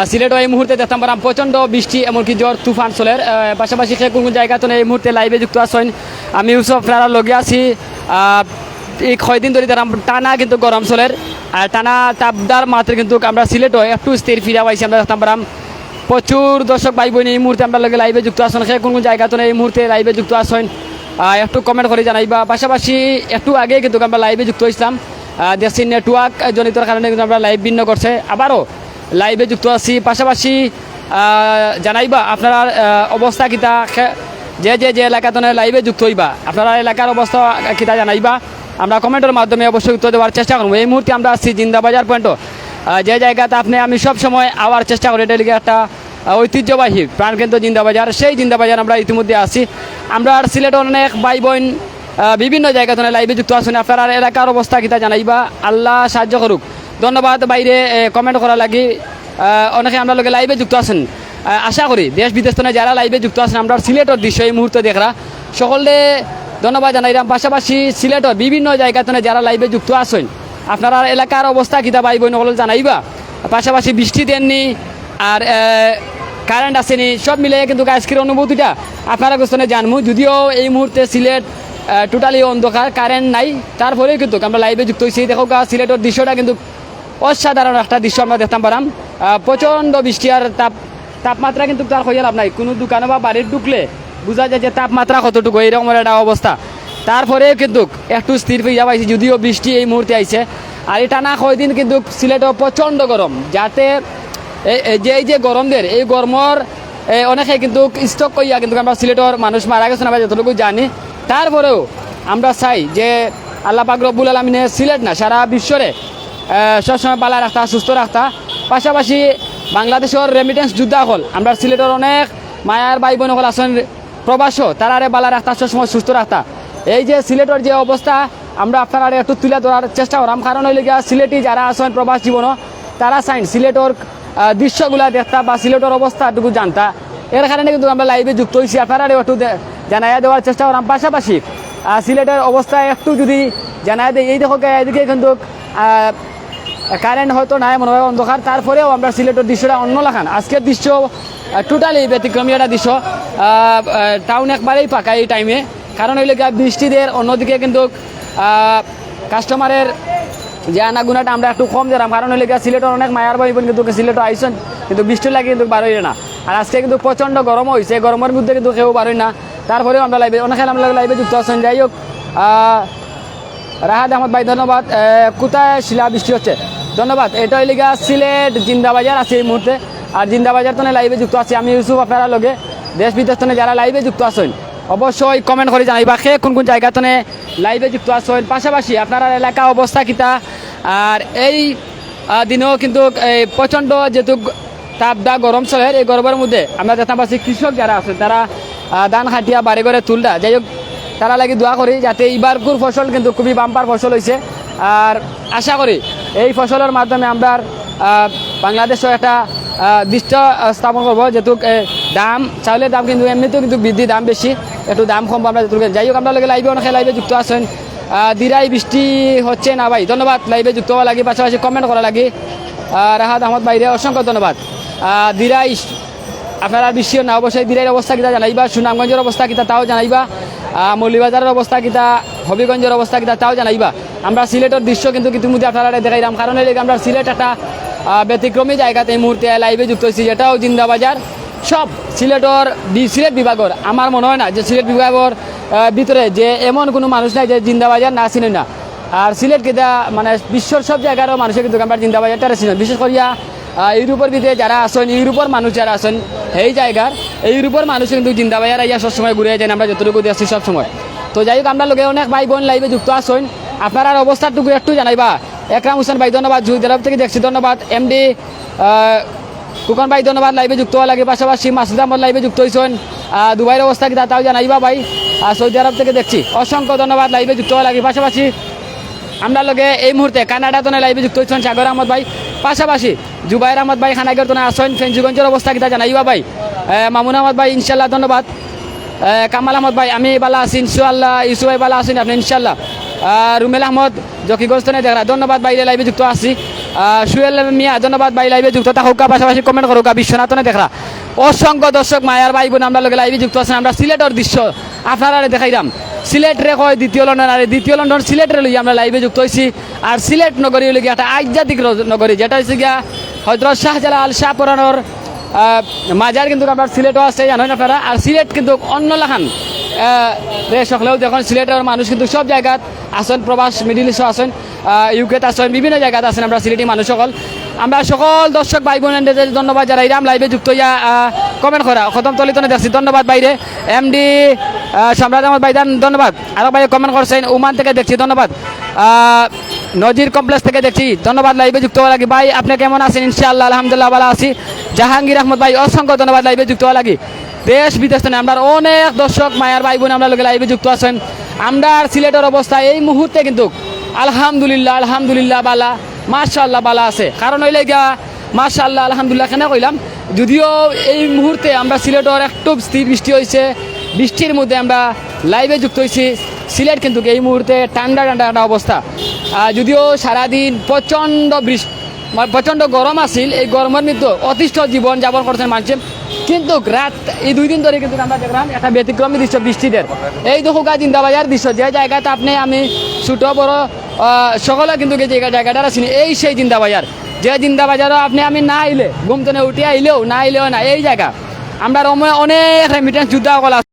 সিলেট এই মুহূর্তে দেখতাম পারাম প্রচণ্ড বৃষ্টি এমনকি জ্বর তুফান চলের পাশাপাশি সে কোন জায়গাতে এই মুহূর্তে লাইভে যুক্ত আছেন আমি ইউসুফ আপনারা লগে আছি এই কয়দিন ধরে দেখলাম টানা কিন্তু গরম চলের আর টানা তাপদার মাত্রে কিন্তু আমরা সিলেট একটু স্থির ফিরা পাইছি আমরা দেখতাম পারাম প্রচুর দর্শক ভাই বোন এই মুহূর্তে আমরা লগে লাইভে যুক্ত আছেন সে কোন জায়গাতে এই মুহূর্তে লাইভে যুক্ত আছেন একটু কমেন্ট করে জানাইবা পাশাপাশি একটু আগে কিন্তু আমরা লাইভে যুক্ত হয়েছিলাম দেশি নেটওয়ার্ক জনিত কারণে কিন্তু আমরা লাইভ ভিন্ন করছে আবারও লাইভে যুক্ত আছি পাশাপাশি জানাইবা আপনার অবস্থা কিতা যে এলাকাতে লাইভে যুক্ত হইবা আপনারা এলাকার অবস্থা কিতা জানাইবা আমরা কমেন্টের মাধ্যমে অবশ্যই উত্তর দেওয়ার চেষ্টা করবো এই মুহূর্তে আমরা আসছি জিন্দাবাজার পয়েন্টও যে জায়গাতে আপনি আমি সব সময় আওয়ার চেষ্টা করি এটা লিখে একটা ঐতিহ্যবাহী প্রাণকেন্দ্র জিন্দাবাজার সেই জিন্দাবাজার আমরা ইতিমধ্যে আসছি আমরা আর সিলেটের অনেক ভাই বোন বিভিন্ন জায়গাতে লাইভে যুক্ত আছেন আপনার এলাকার অবস্থা কিতা জানাইবা আল্লাহ সাহায্য করুক ধন্যবাদ বাইরে কমেন্ট করা লাগি অনেকে আমরা লোকে লাইভে যুক্ত আছেন আশা করি দেশ বিদেশ যারা লাইভে যুক্ত আছেন আমরা সিলেটের দৃশ্য এই মুহূর্তে দেখরা সকলে ধন্যবাদ জানাইলাম পাশাপাশি সিলেটের বিভিন্ন জায়গাতে যারা লাইভে যুক্ত আছেন আপনারা এলাকার অবস্থা কিতা ভাই বোন সকলে জানাইবা পাশাপাশি বৃষ্টি দেননি আর কারেন্ট আসেনি সব মিলে কিন্তু আজকের অনুভূতিটা আপনারা কোথাও জানবো যদিও এই মুহূর্তে সিলেট টোটালি অন্ধকার কারেন্ট নাই তারপরেও কিন্তু আমরা লাইভে যুক্ত হয়েছি দেখো সিলেটের দৃশ্যটা কিন্তু অসাধারণ একটা দৃশ্য আমরা দেখতাম পারাম প্রচণ্ড বৃষ্টি আর তাপমাত্রা কিন্তু তার হইয়া লাভ নাই কোনো দোকানে বা বাড়ির ঢুকলে বোঝা যায় যে তাপমাত্রা কতটুকু এইরকম একটা অবস্থা তারপরেও কিন্তু একটু স্থির হইয়া পাইছি যদিও বৃষ্টি এই মুহূর্তে আইছে আর এটা না কয়দিন কিন্তু সিলেটও প্রচণ্ড গরম যাতে এই যে গরমদের এই গরমর অনেকে কিন্তু স্টক করিয়া কিন্তু আমরা সিলেটের মানুষ মারা গেছে না যতটুকু জানি তারপরেও আমরা চাই যে আল্লাহ পাক রব্বুল আলামিনের সিলেট না সারা বিশ্বরে সবসময় বালা রাখতা সুস্থ রাখতা পাশাপাশি বাংলাদেশের রেমিটেন্স যোদ্ধা হল আমরা সিলেটের অনেক মায়ার ভাই বোন হল আসেন প্রবাসও তারারে বালা রাখতা সবসময় সুস্থ রাখতা এই যে সিলেটের যে অবস্থা আমরা আপনারা একটু তুলে ধরার চেষ্টা করাম কারণ হইলে গিয়া সিলেটি যারা আসেন প্রবাস জীবনও তারা চাইন সিলেটের দৃশ্যগুলা দেখতা বা সিলেটের অবস্থাটুকু জানতা এর কারণে কিন্তু আমরা লাইভে যুক্ত হয়েছি আপনারা একটু জানাইয়া দেওয়ার চেষ্টা করাম পাশাপাশি সিলেটের অবস্থা একটু যদি জানাই দেয় এই দেখো এদিকে কিন্তু কারেন্ট হয়তো নাই মনে হয় অন্ধকার তারপরেও আমরা সিলেটের দৃশ্যটা অন্য লাখান আজকের দৃশ্য টোটালি ব্যতিক্রমী একটা দৃশ্য টাউন একবারেই ফাঁকা এই টাইমে কারণ হইলে বৃষ্টিদের অন্যদিকে কিন্তু কাস্টমারের যে আনাগুনাটা আমরা একটু কম দিলাম কারণ হইলে সিলেটের অনেক মায়ার ভাই বোন কিন্তু সিলেটে আইসেন কিন্তু বৃষ্টি লাগে কিন্তু বারোই না আর আজকে কিন্তু প্রচণ্ড গরম হয়েছে গরমের মধ্যে কিন্তু কেউ বারোই না তারপরেও আমরা লাইভে অনেক আমরা লাইভে যুক্ত আছেন যাই হোক রাহাত আহমদ ভাই ধন্যবাদ কোথায় শিলা বৃষ্টি হচ্ছে ধন্যবাদ এটা হইলে সিলেট জিন্দাবাজার আছে এই মুহূর্তে আর জিন্দাবাজার তো লাইভে যুক্ত আছে আমি ইউসুফ আপনারা লগে দেশ বিদেশ যারা লাইভে যুক্ত আছেন অবশ্যই কমেন্ট করে জানাইবা সে কোন কোন জায়গাতে লাইভে যুক্ত আছেন পাশাপাশি আপনার এলাকা অবস্থা কিতা আর এই দিনেও কিন্তু এই প্রচণ্ড যেহেতু তাপদা গরম চলে এই গরমের মধ্যে আমরা দেখতে পাচ্ছি কৃষক যারা আছেন তারা ধান খাটিয়া বাড়ি করে তুলটা যাই হোক তারা লাগি দোয়া করি যাতে এইবারকুর ফসল কিন্তু খুবই বাম্পার ফসল হয়েছে আর আশা করি এই ফসলের মাধ্যমে আমরা বাংলাদেশের একটা দৃষ্টি স্থাপন করবো যেহেতু দাম চাউলের দাম কিন্তু এমনিতেও কিন্তু বৃদ্ধি দাম বেশি একটু দাম কম আমরা যেহেতু যাই হোক আমরা লাইভে অনেক লাইভে যুক্ত আছেন দিরাই বৃষ্টি হচ্ছে না ভাই ধন্যবাদ লাইভে যুক্ত হওয়া লাগে পাশাপাশি কমেন্ট করা লাগে রাহাত আহমদ ভাইরে অসংখ্য ধন্যবাদ দিরাই আপনারা বৃষ্টি না অবশ্যই দিরাইয়ের অবস্থা কিতা জানাইবা সুনামগঞ্জের অবস্থা কিতা তাও জানাইবা মৌলিবাজারের অবস্থা কিতা হবিগঞ্জের অবস্থা কিতা তাও জানাইবা আমরা সিলেটের দৃশ্য কিন্তু ইতিমধ্যে আপনারা দেখাইলাম কারণ আমরা সিলেট একটা ব্যতিক্রমী জায়গাতে এই মুহূর্তে লাইভে যুক্ত হয়েছি যেটাও জিন্দাবাজার সব সিলেটের সিলেট বিভাগের আমার মনে হয় না যে সিলেট বিভাগের ভিতরে যে এমন কোনো মানুষ নাই যে জিন্দাবাজার না চিনে না আর সিলেট কিতা মানে বিশ্বর সব জায়গারও মানুষের কিন্তু আমরা জিন্দাবাজারটা চিনেন বিশেষ করিয়া ইউরোপের ভিতরে যারা আছেন ইউরোপের মানুষ যারা আছেন এই জায়গার এই ইউরোপের মানুষ কিন্তু জিন্দাবাজার আইয়া সবসময় ঘুরে যায় আমরা যতটুকু দেখছি সবসময় তো যাই হোক আমরা লোকে অনেক ভাই বোন লাইভে যুক্ত আছেন আপনার অবস্থাটুকু একটু জানাইবা একরাম হোসেন ভাই ধন্যবাদ জুইদারাব থেকে দেখছি ধন্যবাদ এমডি কুকন ভাই ধন্যবাদ লাইভে যুক্ত হওয়া লাগে পাশাপাশি মাসুদ আহমদ লাইভে যুক্ত হয়েছেন দুবাইয়ের অবস্থা কি তাও জানাইবা ভাই সৌদি আরব থেকে দেখছি অসংখ্য ধন্যবাদ লাইভে যুক্ত হওয়া লাগে পাশাপাশি আমরা লগে এই মুহূর্তে কানাডা তো লাইভে যুক্ত হয়েছেন সাগর আহমদ ভাই পাশাপাশি জুবাইর আহমদ ভাই খানাগের তো আসেন ফেঞ্চুগঞ্জের অবস্থা কিতা জানাইবা ভাই মামুন আহমদ ভাই ইনশাল্লাহ ধন্যবাদ কামাল আহমদ ভাই আমি বালা আছি ইনশাল্লাহ ইউসুফ ভাই বালা আছেন আপনি ইনশাল্লাহ রুমেল আহমদ জকিগঞ্জ দেখা ধন্যবাদ বাইরে লাইভে যুক্ত আছি সুয়েল মিয়া ধন্যবাদ ভাই লাইভে যুক্ত থাকুক পাশাপাশি কমেন্ট করুক বিশ্বনাথনে দেখা অসংখ্য দর্শক মায়ার ভাই বোন আমরা লোকে লাইভে যুক্ত আছেন আমরা সিলেটের দৃশ্য আপনারা দেখাইলাম সিলেট রে কয় দ্বিতীয় লন্ডন আর দ্বিতীয় লন্ডন সিলেটের লই আমরা লাইভে যুক্ত হয়েছি আর সিলেট নগরী হলে গিয়ে একটা আধ্যাত্মিক নগরী যেটা হচ্ছে গিয়া হজরত শাহজালাল শাহপুরানোর মাজার কিন্তু আপনার সিলেটও আছে জানেন আপনারা আর সিলেট কিন্তু অন্য লাখান দেশ হলেও দেখুন সিলেটের মানুষ কিন্তু সব জায়গাত আসেন প্রবাস মিডিল ইস্টও আসেন ইউকেতে আসেন বিভিন্ন জায়গাতে আছেন আমরা সিলেটি মানুষ সকল আমরা সকল দর্শক ভাই বোনদের ধন্যবাদ যারা ইরাম লাইভে যুক্ত হইয়া কমেন্ট করা খতম তলিতনে দেখছি ধন্যবাদ বাইরে এমডি সম্রাট আহমদ ভাইদান ধন্যবাদ আরো ভাই কমেন্ট করছেন ওমান থেকে দেখছি ধন্যবাদ নজির কমপ্লেক্স থেকে দেখছি ধন্যবাদ লাইভে যুক্ত হওয়া লাগি ভাই আপনি কেমন আছেন ইনশাআল্লাহ আলহামদুলিল্লাহ ভালো আছি জাহাঙ্গীর আহমদ ভাই অসংখ্য ধন্যবাদ লাইভে যুক্ত হওয়া লাগি দেশ বিদেশ থেকে আমরা অনেক দর্শক মায়ার ভাই বোন আমরা লোকে লাইভে যুক্ত আছেন আমরা সিলেটের অবস্থা এই মুহূর্তে কিন্তু আলহামদুলিল্লাহ বালা মাশাআল্লাহ বালা আছে কারণ হইলে গিয়া মাশাআল্লাহ আলহামদুলিল্লাহ কেন কইলাম যদিও এই মুহূর্তে আমরা সিলেটের একটু স্থির বৃষ্টি হয়েছে বৃষ্টির মধ্যে আমরা লাইভে যুক্ত হয়েছি সিলেট কিন্তু এই মুহূর্তে ঠান্ডা একটা অবস্থা যদিও সারাদিন প্রচণ্ড গরম আছিল এই গরমের মধ্যে অতিষ্ঠ জীবন যাপন করছেন মানুষের কিন্তু রাত এই 2 দিন ধরে কিন্তু আমরা দেখলাম একটা ব্যতিক্রমী দৃশ্য বৃষ্টিদের এই দেখো জিন্দাবাজার দৃশ্য যে জায়গাতে আপনি আমি ছোট বড় সকলে কিন্তু জায়গাটা আছেন এই সেই জিন্দাবাজার যে জিন্দাবাজারও আপনি আমি না আইলে ঘুমতনে উঠে আইলেও না আইলেও না এই জায়গা আমরা অনেক রেমিটেন্স যুদ্ধ